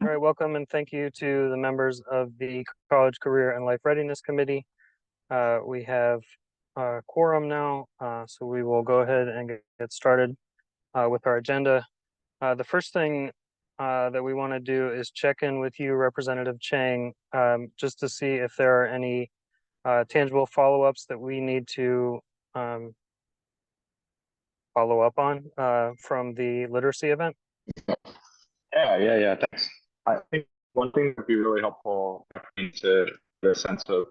All right, welcome and thank you to the members of the College Career and Life Readiness Committee. We have a quorum now, so we will go ahead and get started with our agenda. The first thing that we want to do is check in with you, Representative Chang, just to see if there are any tangible follow-ups that we need to follow up on from the literacy event. Yeah. Thanks. I think one thing that would be really helpful to get a sense of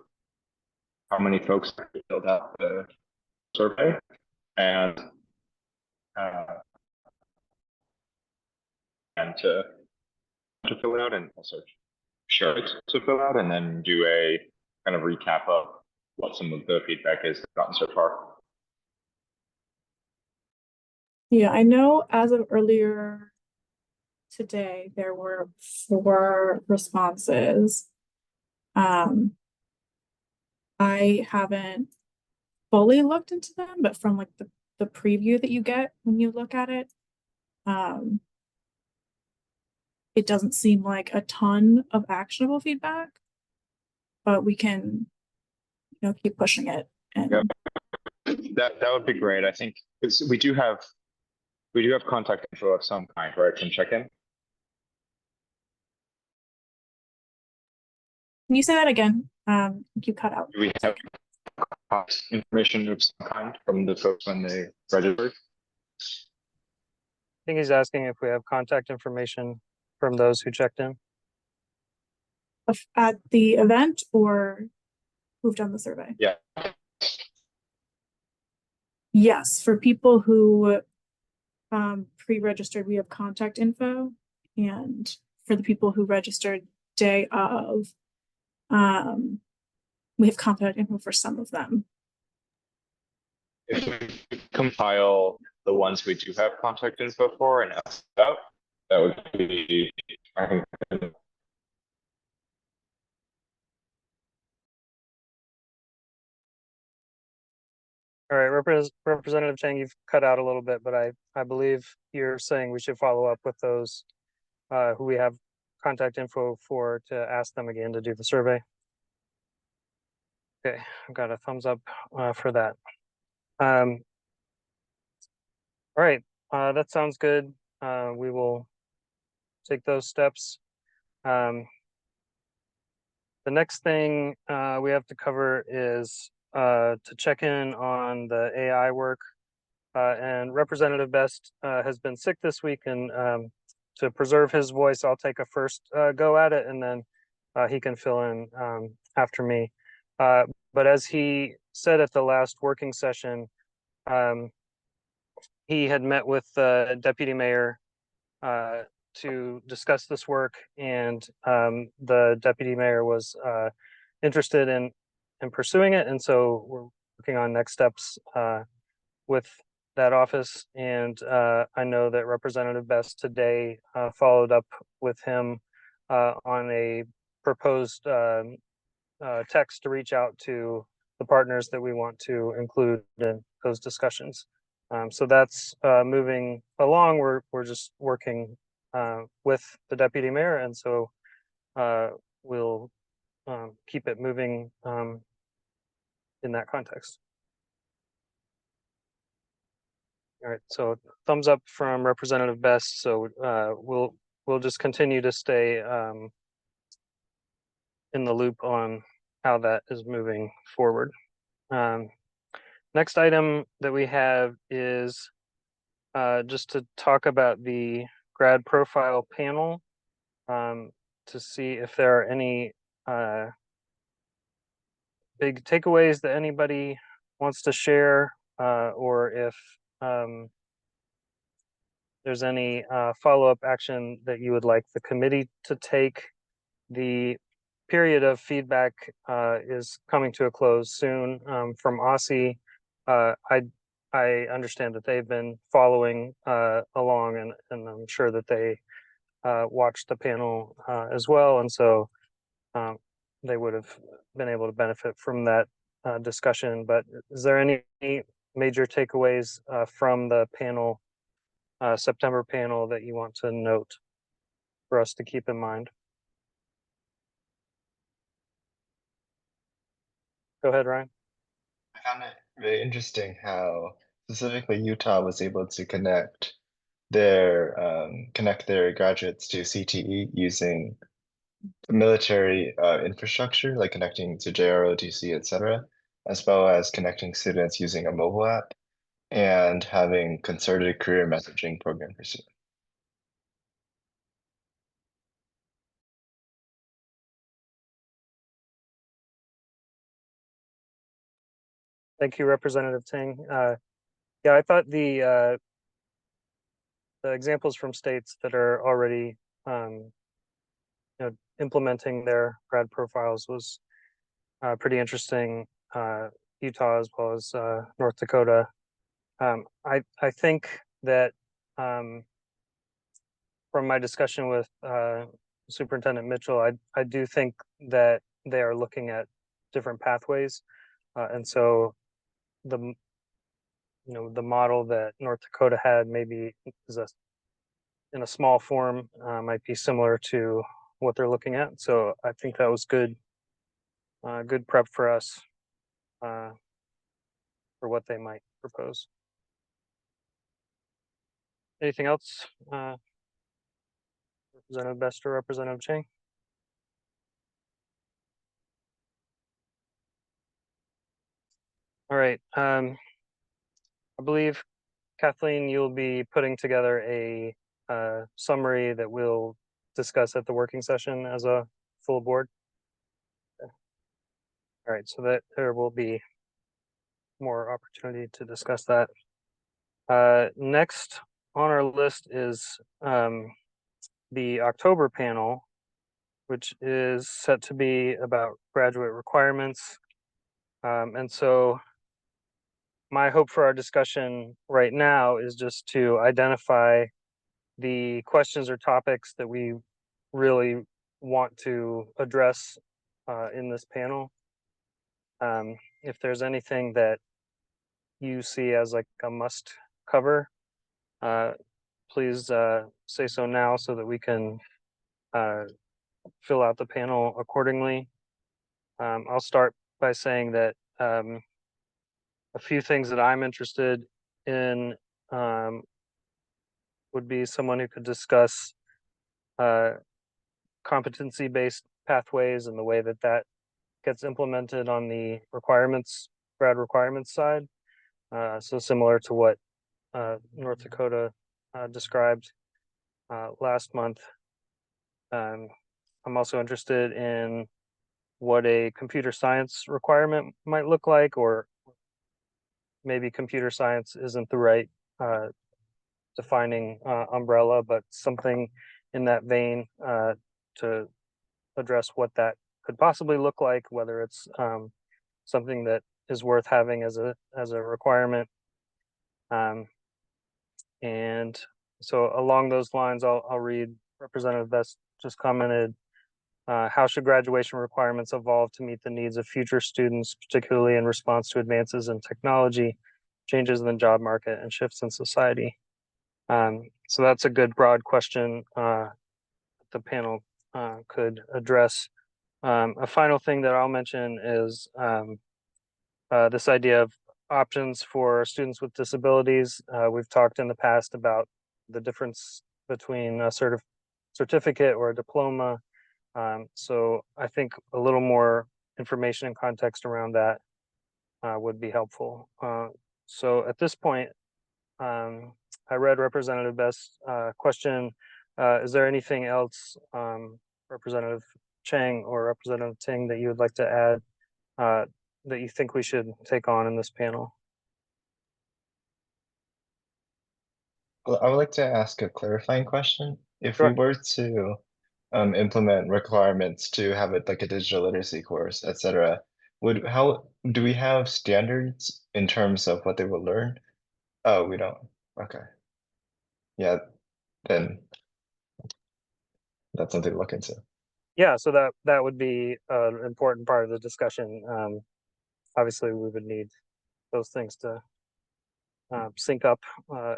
how many folks filled out the survey and to fill it out and also share it to fill out and then do a kind of recap of what some of the feedback is gotten so far. Yeah, I know as of earlier today, there were 4 responses. I haven't fully looked into them, but from like the preview that you get when you look at it, it doesn't seem like a ton of actionable feedback, but we can, keep pushing it. And that would be great. I think because we do have contact info of some kind where I can check in. Can you say that again? You cut out. Do we have contact information of some kind from the folks when they registered? I think he's asking if we have contact information from those who checked in. At the event or who've done the survey? Yeah. Yes, for people who pre-registered, we have contact info, and for the people who registered day of, we have contact info for some of them. If we compile the ones we do have contact info for and ask about, that would be, I think. All right, Representative Chang, you've cut out a little bit, but I believe you're saying we should follow up with those who we have contact info for to ask them again to do the survey. Okay, I've got a thumbs up for that. All right, that sounds good. We will take those steps. The next thing we have to cover is to check in on the AI work. And Representative Best has been sick this week, and to preserve his voice, I'll take a first go at it, and then he can fill in after me. But as he said at the last working session, he had met with the deputy mayor to discuss this work, and the deputy mayor was interested in pursuing it, and so we're working on next steps with that office. And I know that Representative Best today followed up with him on a proposed text to reach out to the partners that we want to include in those discussions. So that's moving along. We're just working with the deputy mayor, and so we'll keep it moving in that context. All right, so thumbs up from Representative Best. So we'll just continue to stay in the loop on how that is moving forward. Next item that we have is just to talk about the grad profile panel to see if there are any big takeaways that anybody wants to share, or if there's any follow-up action that you would like the committee to take. The period of feedback is coming to a close soon from OSSE. I understand that they've been following along, and I'm sure that they watched the panel as well, and so they would have been able to benefit from that discussion. But is there any major takeaways from the panel, September panel, that you want to note? for us to keep in mind. Go ahead, Ryan. I found it really interesting how specifically Utah was able to connect their graduates to CTE using military infrastructure, like connecting to JROTC, etc., as well as connecting students using a mobile app and having concerted career messaging program for students. Thank you, Representative Ting. Yeah, I thought the examples from states that are already implementing their grad profiles was pretty interesting. Utah as well as North Dakota. I think that from my discussion with Superintendent Mitchell, I do think that they are looking at different pathways, and so the model that North Dakota had maybe is in a small form, might be similar to what they're looking at. So I think that was good prep for us for what they might propose. Anything else, Representative Best or Representative Chang? All right. I believe, Kathleen, you'll be putting together a summary that we'll discuss at the working session as a full board. Okay. All right, so that there will be more opportunity to discuss that. Next on our list is the October panel, which is set to be about graduate requirements. And so my hope for our discussion right now is just to identify the questions or topics that we really want to address in this panel. If there's anything that you see as like a must cover, please say so now so that we can fill out the panel accordingly. I'll start by saying that a few things that I'm interested in would be someone who could discuss competency-based pathways and the way that that gets implemented on the grad requirements side. So similar to what North Dakota described last month. I'm also interested in what a computer science requirement might look like, or maybe computer science isn't the right defining umbrella, but something in that vein to address what that could possibly look like, whether it's something that is worth having as a requirement. And so along those lines, I'll read Representative Best just commented, how should graduation requirements evolve to meet the needs of future students, particularly in response to advances in technology, changes in the job market, and shifts in society? So that's a good broad question the panel could address. A final thing that I'll mention is this idea of options for students with disabilities. We've talked in the past about the difference between a certificate or a diploma. So I think a little more information and context around that would be helpful. So at this point, I read Representative Best's question. Is there anything else, Representative Chang or Representative Ting, that you would like to add that you think we should take on in this panel? Well, I would like to ask a clarifying question. If Sure. we were to implement requirements to have it like a digital literacy course, etc., how do we have standards in terms of what they will learn? Oh, we don't. Okay. Yeah, then that's something to look into. Yeah, so that would be an important part of the discussion. Obviously, we would need those things to sync up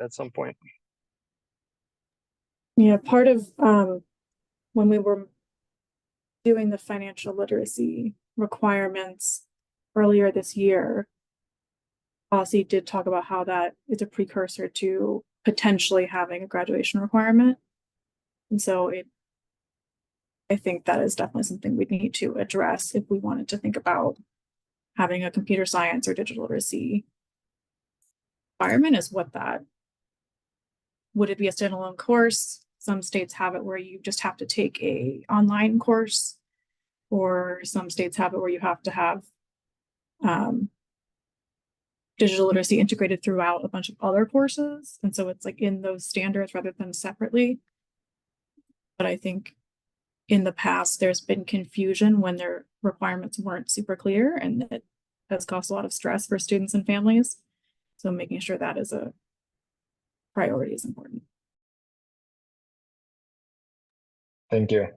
at some point. Yeah, part of when we were doing the financial literacy requirements earlier this year, OSSI did talk about how that is a precursor to potentially having a graduation requirement. And so I think that is definitely something we need to address if we wanted to think about having a computer science or digital literacy requirement. Is what that would it be a standalone course? Some states have it where you just have to take a online course, or some states have it where you have to have digital literacy integrated throughout a bunch of other courses. And so it's like in those standards rather than separately. But I think in the past, there's been confusion when their requirements weren't super clear, and it has caused a lot of stress for students and families. So making sure that is a priority is important. Thank you.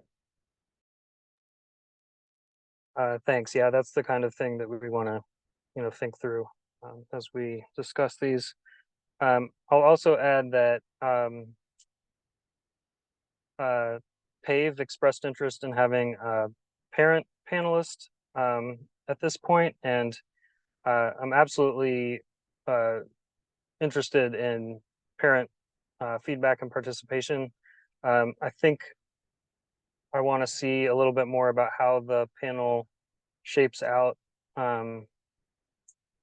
Thanks. Yeah, that's the kind of thing that we want to, think through as we discuss these. I'll also add that PAVE expressed interest in having a parent panelist at this point, and I'm absolutely interested in parent feedback and participation. I think I want to see a little bit more about how the panel shapes out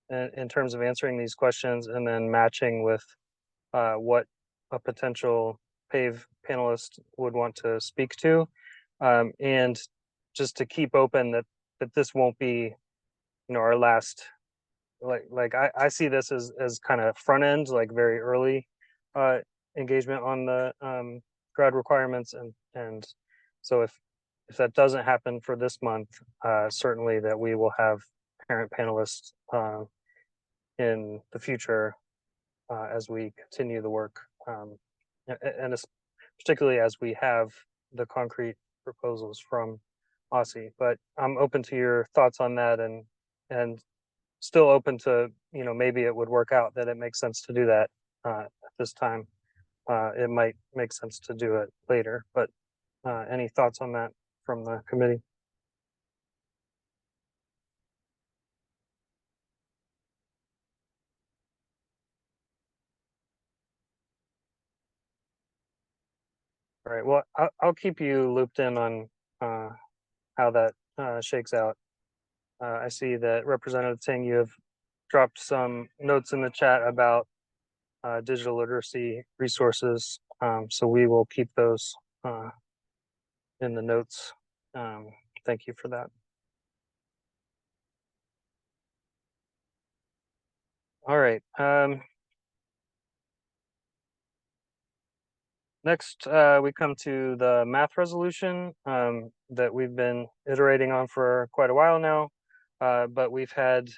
in terms of answering these questions, and then matching with what a potential PAVE panelist would want to speak to, and just to keep open that this won't be, our last. Like I see this as kind of front end, like very early engagement on the grad requirements, and so if that doesn't happen for this month, certainly that we will have parent panelists in the future as we continue the work, and particularly as we have the concrete proposals from OSSI. But I'm open to your thoughts on that, and still open to, maybe it would work out that it makes sense to do that at this time. It might make sense to do it later, but any thoughts on that from the committee? All right, well, I'll keep you looped in on how that shakes out. I see that Representative Ting, you have dropped some notes in the chat about digital literacy resources. So we will keep those in the notes. Thank you for that. All right. Next, we come to the math resolution that we've been iterating on for quite a while now, but we've had,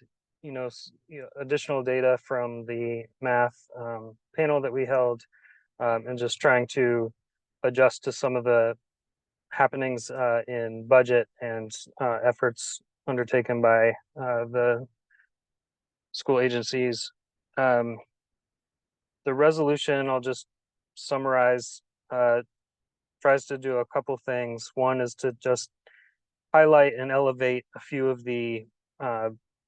additional data from the math panel that we held, and just trying to adjust to some of the happenings in budget and efforts undertaken by the school agencies. The resolution, I'll just summarize, tries to do a couple things. One is to just highlight and elevate a few of the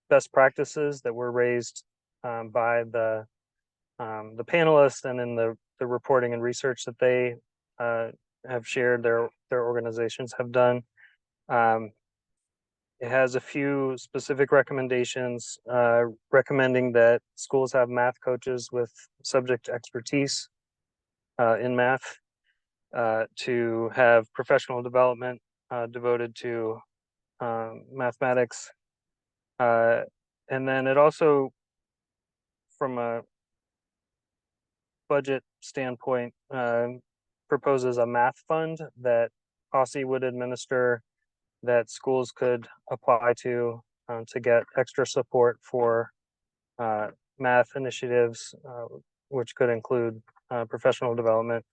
best practices that were raised by the panelists, and in the reporting and research that they have shared, their organizations have done. It has a few specific recommendations, recommending that schools have math coaches with subject expertise in math, to have professional development devoted to mathematics. And then it also, from a budget standpoint, proposes a math fund that OSSI would administer, that schools could apply to get extra support for math initiatives, which could include professional development.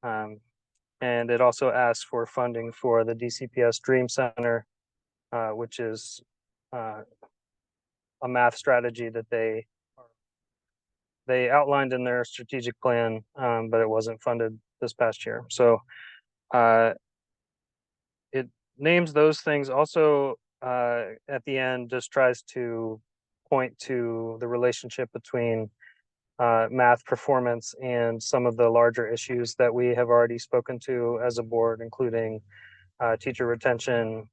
And it also asks for funding for the DCPS Dream Center, which is a math strategy that they outlined in their strategic plan, but it wasn't funded this past year. So names those things. Also, at the end, just tries to point to the relationship between math performance and some of the larger issues that we have already spoken to as a board, including teacher retention,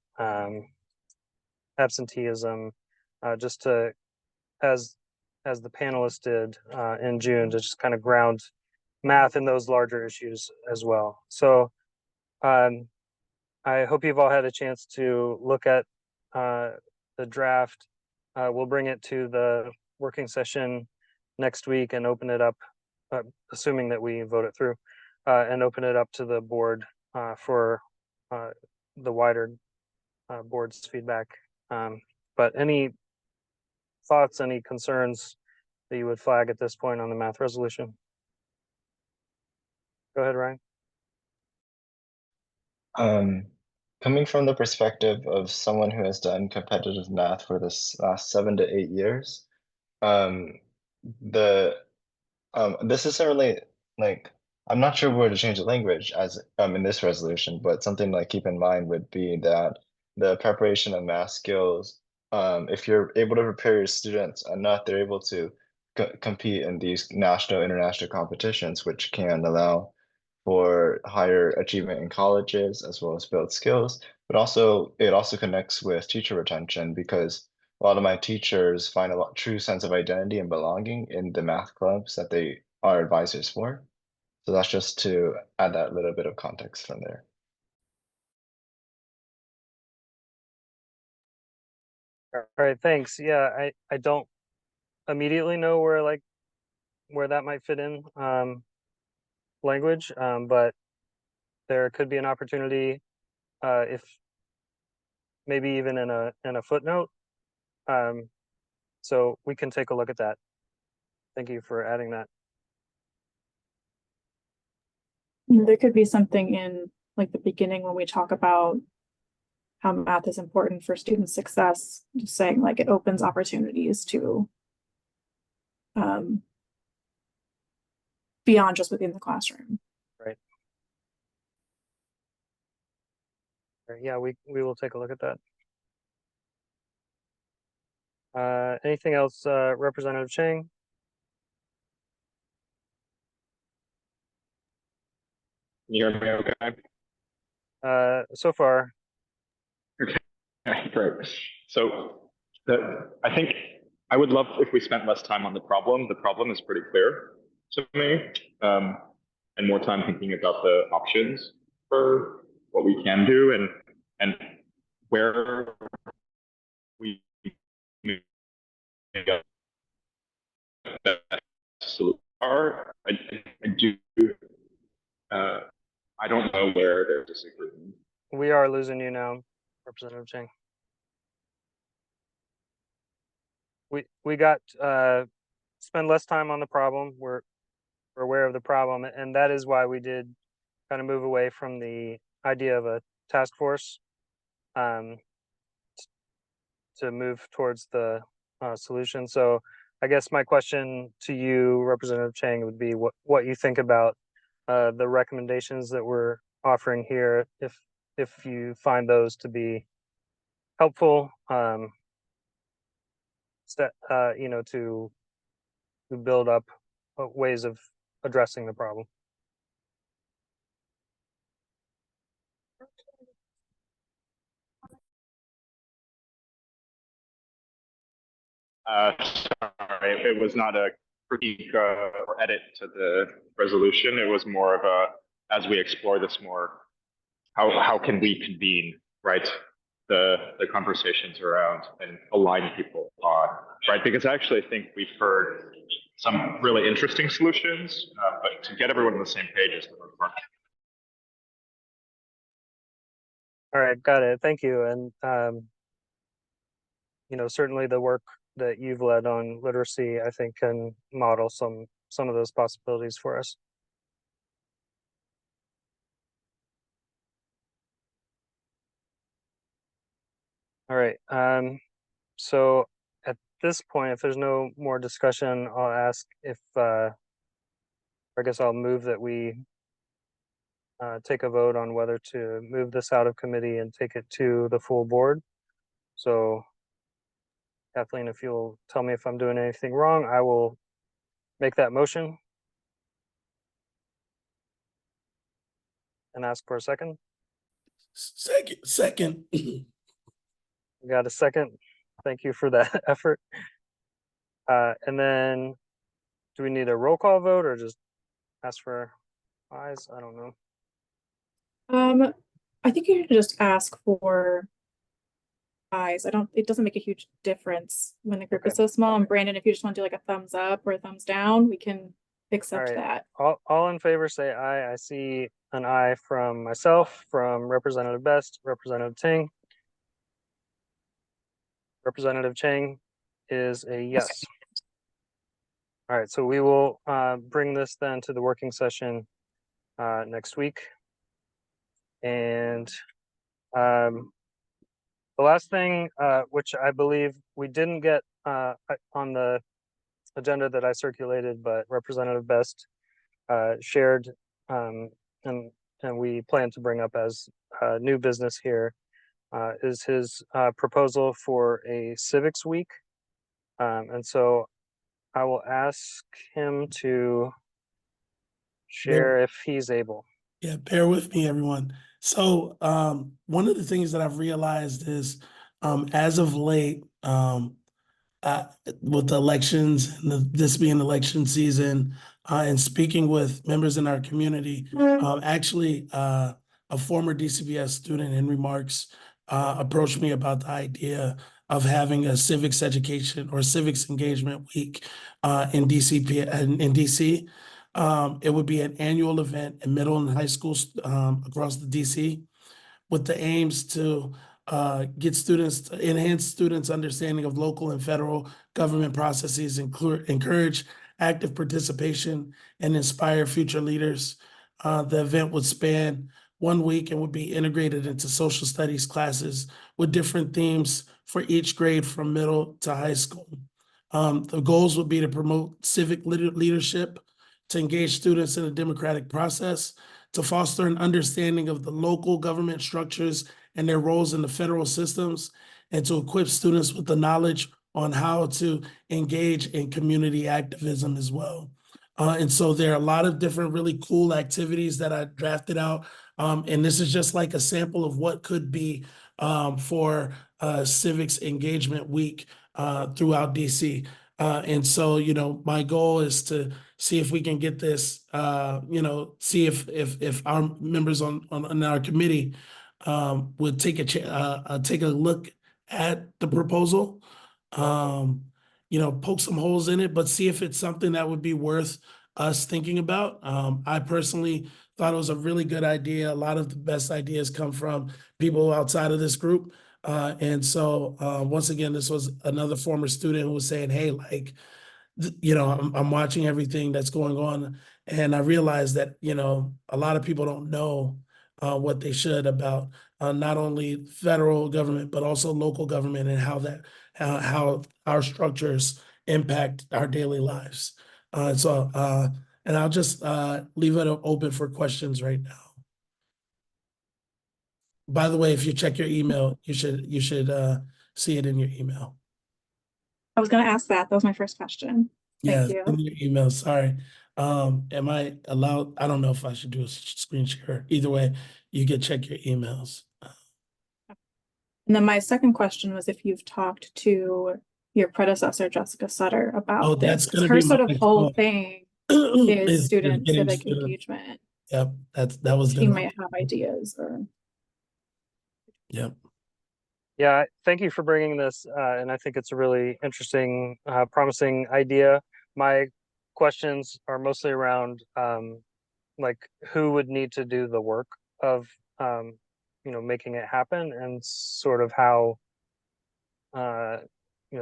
absenteeism, just to, as the panelists did in June, to just kind of ground math in those larger issues as well. So I hope you've all had a chance to look at the draft. We'll bring it to the working session next week and open it up, assuming that we vote it through, and open it up to the board for the wider board's feedback. But any thoughts, any concerns that you would flag at this point on the math resolution? Go ahead, Ryan. Coming from the perspective of someone who has done competitive math for this last 7 to 8 years, this isn't really like, I'm not sure where to change the language as in this resolution, but something like keep in mind would be that the preparation of math skills, if you're able to prepare your students enough, they're able to compete in these national, international competitions, which can allow for higher achievement in colleges as well as build skills. But also, it also connects with teacher retention because a lot of my teachers find a true sense of identity and belonging in the math clubs that they are advisors for. So that's just to add that little bit of context from there. All right, thanks. Yeah, I don't immediately know where that might fit in language, but there could be an opportunity if maybe even in a footnote. So we can take a look at that. Thank you for adding that. There could be something in like the beginning when we talk about how math is important for student success, just saying like it opens opportunities to beyond just within the classroom. Right. Yeah, we will take a look at that. Anything else, Representative Chang? Can you hear me okay? So far. Okay, great. So I think I would love if we spent less time on the problem. The problem is pretty clear to me, and more time thinking about the options for what we can do and where we are. I do. I don't know where they're disagreeing. We are losing you now, Representative Chang. We got spend less time on the problem. We're aware of the problem, and that is why we did kind of move away from the idea of a task force to move towards the solution. So I guess my question to you, Representative Chang, would be what you think about the recommendations that we're offering here, if you find those to be helpful, to build up ways of addressing the problem. Sorry, it was not a critique or edit to the resolution. It was more of a, as we explore this more, how can we convene, right? The conversations around and align people on, right? Because I actually think we've heard some really interesting solutions, but to get everyone on the same page is the hard part. All right, got it. Thank you. And certainly the work that you've led on literacy, I think, can model some of those possibilities for us. All right. So at this point, if there's no more discussion, I'll ask if I guess I'll move that we take a vote on whether to move this out of committee and take it to the full board. So Kathleen, if you'll tell me if I'm doing anything wrong, I will make that motion and ask for a second. Second. We got a second. Thank you for that effort. And then do we need a roll call vote or just ask for ayes? I don't know. I think you should just ask for eyes. It doesn't make a huge difference when the group is so small. And Brandon, if you just want to do like a thumbs up or a thumbs down, we can accept All right. that. All in favor say aye. I see an aye from myself, from Representative Best, Representative Ting. Representative Chang is a yes. All right, so we will bring this then to the working session next week. And the last thing, which I believe we didn't get on the agenda that I circulated, but Representative Best shared, and we plan to bring up as new business here, is his proposal for a civics week. And so I will ask him to share if he's able. Yeah, bear with me, everyone. So one of the things that I've realized is as of late, with the elections and this being election season, and speaking with members in our community, actually a former DCBS student, Henry Marks, approached me about the idea of having a civics education or civics engagement week in DC. It would be an annual event in middle and high schools across the DC with the aims to enhance students' understanding of local and federal government processes, encourage active participation, and inspire future leaders. The event would span 1 week and would be integrated into social studies classes with different themes for each grade from middle to high school. The goals would be to promote civic leadership, to engage students in a democratic process, to foster an understanding of the local government structures and their roles in the federal systems, and to equip students with the knowledge on how to engage in community activism as well. And so there are a lot of different really cool activities that I drafted out. And this is just like a sample of what could be for Civics Engagement Week throughout DC. And so, my goal is to see if we can get this, see if our members on our committee would take a look at the proposal, poke some holes in it, but see if it's something that would be worth us thinking about. I personally thought it was a really good idea. A lot of the best ideas come from people outside of this group. And so once again, this was another former student who was saying, hey, like, I'm watching everything that's going on, and I realized that, a lot of people don't know what they should about not only federal government, but also local government and how our structures impact our daily lives. And I'll just leave it open for questions right now. By the way, if you check your email, you should see it in your email. I was going to ask that. That was my first question. Thank you. In your email, sorry. Am I allowed? I don't know if I should do a screen share. Either way, you can check your emails. And then my second question was if you've talked to your predecessor, Jessica Sutter, about this. That's going to her be sort my of whole goal. thing is student getting civic student- engagement. Yep, that was She might have ideas or. Yep. Yeah, thank you for bringing this, and I think it's a really interesting, promising idea. My questions are mostly around like who would need to do the work of making it happen, and sort of how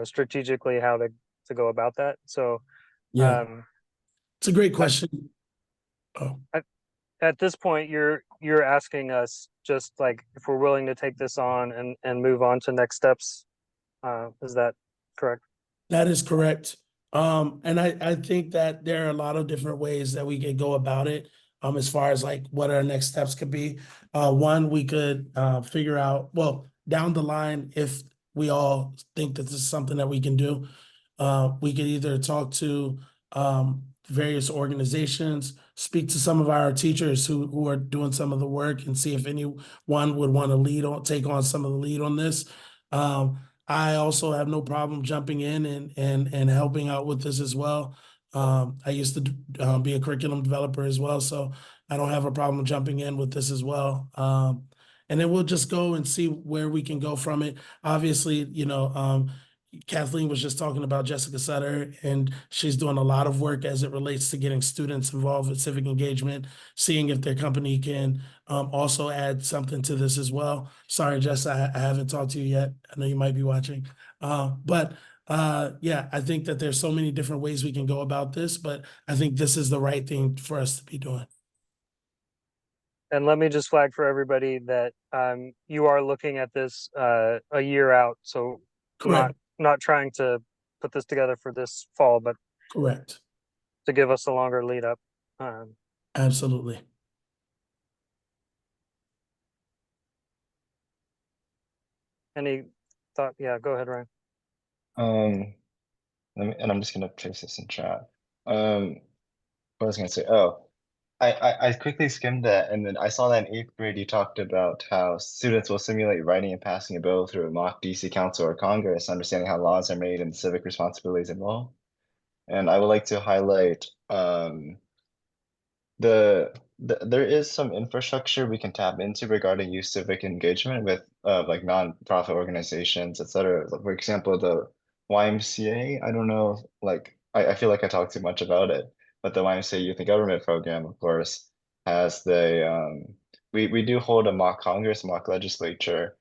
strategically how to go about that. So Yeah, it's a great question. At this point, you're asking us just like if we're willing to take this on and move on to next steps. Is that correct? That is correct. And I think that there are a lot of different ways that we can go about it. as far as like what our next steps could be. One, we could figure out, well, down the line, if we all think that this is something that we can do, we could either talk to various organizations, speak to some of our teachers who are doing some of the work, and see if anyone would want to take on some of the lead on this. I also have no problem jumping in and helping out with this as well. I used to be a curriculum developer as well, so I don't have a problem jumping in with this as well. And then we'll just go and see where we can go from it. Obviously, Kathleen was just talking about Jessica Sutter, and she's doing a lot of work as it relates to getting students involved with civic engagement, seeing if their company can also add something to this as well. Sorry, Jess, I haven't talked to you yet. I know you might be watching. But yeah, I think that there's so many different ways we can go about this, but I think this is the right thing for us to be doing. And let me just flag for everybody that you are looking at this a year out. So Correct, not trying to put this together for this fall, but correct. to give us a longer lead up. Absolutely. Any thought? Yeah, go ahead, Ryan. And I'm just gonna paste this in chat. What was I gonna say? Oh, I quickly skimmed that, and then I saw that in 8th grade you talked about how students will simulate writing and passing a bill through a mock DC Council or Congress, understanding how laws are made and civic responsibilities involved. And I would like to highlight there is some infrastructure we can tap into regarding youth civic engagement with like nonprofit organizations, etc. For example, the YMCA. I don't know, like I feel like I talk too much about it, but the YMCA Youth and Government Program, of course, has we do hold a mock Congress, mock legislature,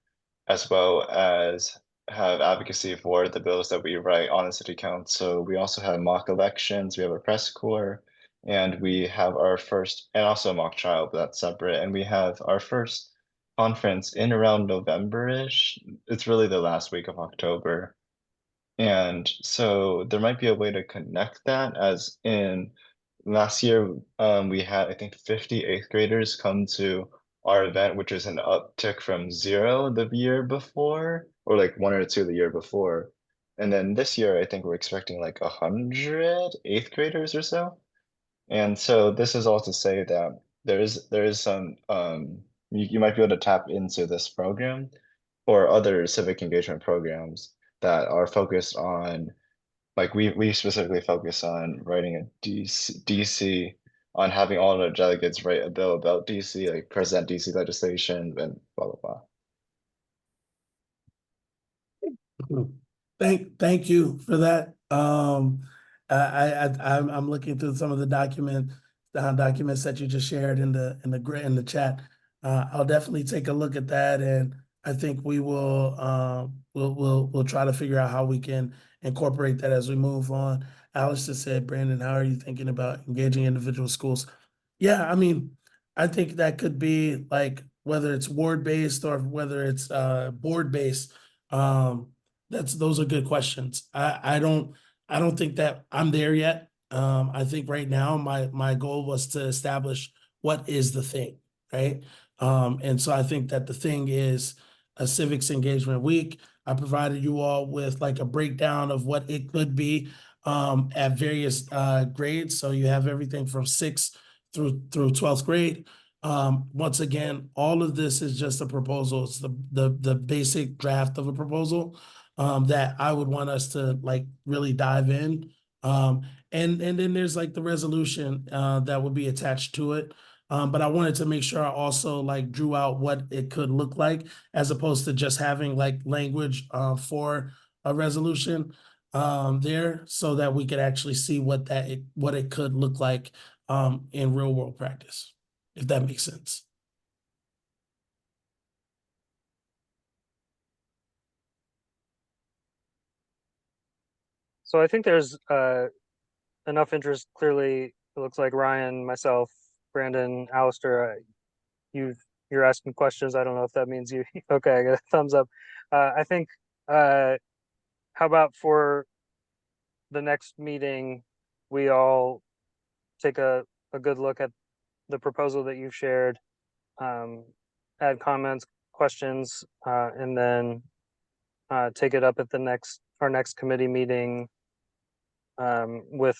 as well as have advocacy for the bills that we write on the city council. We also have mock elections. We have a press corps. And we have our first, and also a mock trial, but that's separate. And we have our first conference in around November-ish. It's really the last week of October. And so there might be a way to connect that, as in last year, we had, I think, 50 8th graders come to our event, which is an uptick from 0 the year before, or like 1 or 2 the year before. And then this year, I think we're expecting like 100 8th graders or so. And so this is all to say that there is some you might be able to tap into this program or other civic engagement programs that are focused on, like we specifically focus on writing a DC on having all the delegates write a bill about DC, like present DC legislation and blah blah blah. Thank you for that. I'm looking through some of the documents that you just shared in the chat. I'll definitely take a look at that, and I think we will we'll try to figure out how we can incorporate that as we move on. Alice just said, Brandon, how are you thinking about engaging individual schools? Yeah, I mean, I think that could be like whether it's ward based or whether it's board based. Those are good questions. I don't think that I'm there yet. I think right now my goal was to establish what is the thing, right? And so I think that the thing is a civics engagement week. I provided you all with like a breakdown of what it could be at various grades. So you have everything from 6th through 12th grade. Once again, all of this is just a proposal. It's the basic draft of a proposal that I would want us to like really dive in. And then there's like the resolution that would be attached to it. But I wanted to make sure I also like drew out what it could look like, as opposed to just having like language for a resolution there, so that we could actually see what it could look like in real world practice, if that makes sense. So I think there's enough interest. Clearly, it looks like Ryan, myself, Brandon, Alistair, you're asking questions. I don't know if that means you. Okay, I got a thumbs up. I think. How about for the next meeting, we all take a good look at the proposal that you've shared, add comments, questions, and then take it up at our next committee meeting with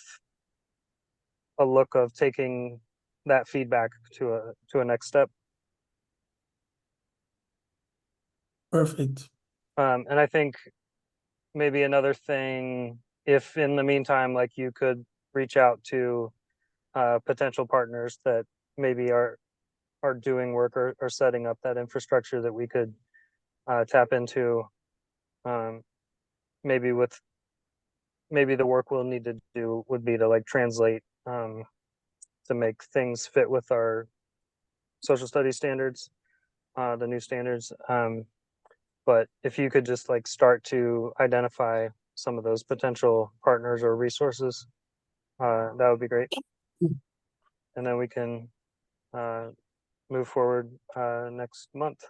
a look of taking that feedback to a next step. Perfect. And I think maybe another thing, if in the meantime, like you could reach out to potential partners that maybe are doing work or setting up that infrastructure that we could tap into. Maybe the work we'll need to do would be to like translate to make things fit with our social studies standards, the new standards. But if you could just like start to identify some of those potential partners or resources, that would be great. And then we can move forward next month.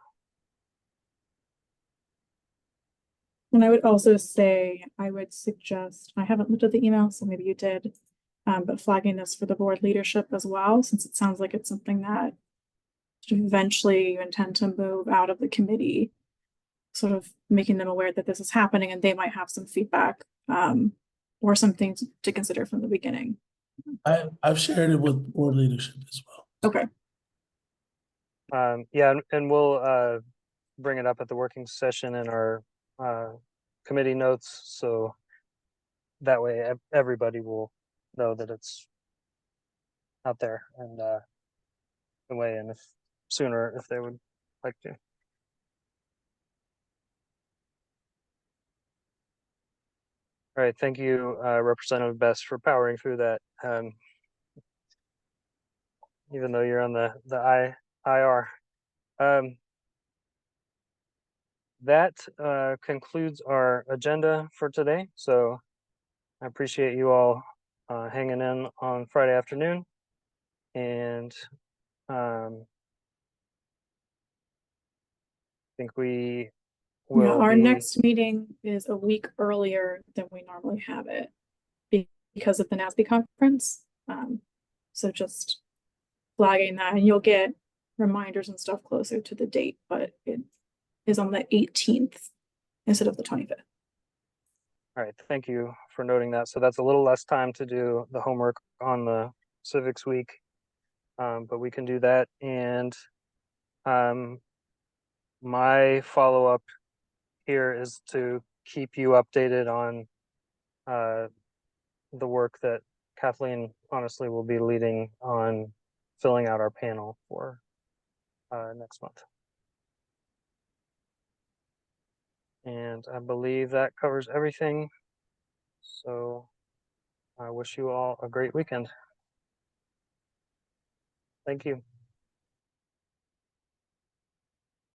And I would also say, I would suggest, I haven't looked at the email, so maybe you did, but flagging this for the board leadership as well, since it sounds like it's something that eventually you intend to move out of the committee, sort of making them aware that this is happening and they might have some feedback or some things to consider from the beginning. I've shared it with board leadership as well. Okay. Yeah, and we'll bring it up at the working session in our committee notes, so that way everybody will know that it's out there and the way, and if sooner if they would like to. All right, thank you, Representative Best, for powering through that. Even though you're on the IR. That concludes our agenda for today. So I appreciate you all hanging in on Friday afternoon. And I think we will Our be... next meeting is a week earlier than we normally have it because of the NASB conference. So just flagging that, and you'll get reminders and stuff closer to the date, but it is on the 18th instead of the 25th. All right, thank you for noting that. So that's a little less time to do the homework on the civics week, but we can do that. And my follow-up here is to keep you updated on the work that Kathleen honestly will be leading on filling out our panel for next month. And I believe that covers everything. So I wish you all a great weekend. Thank you.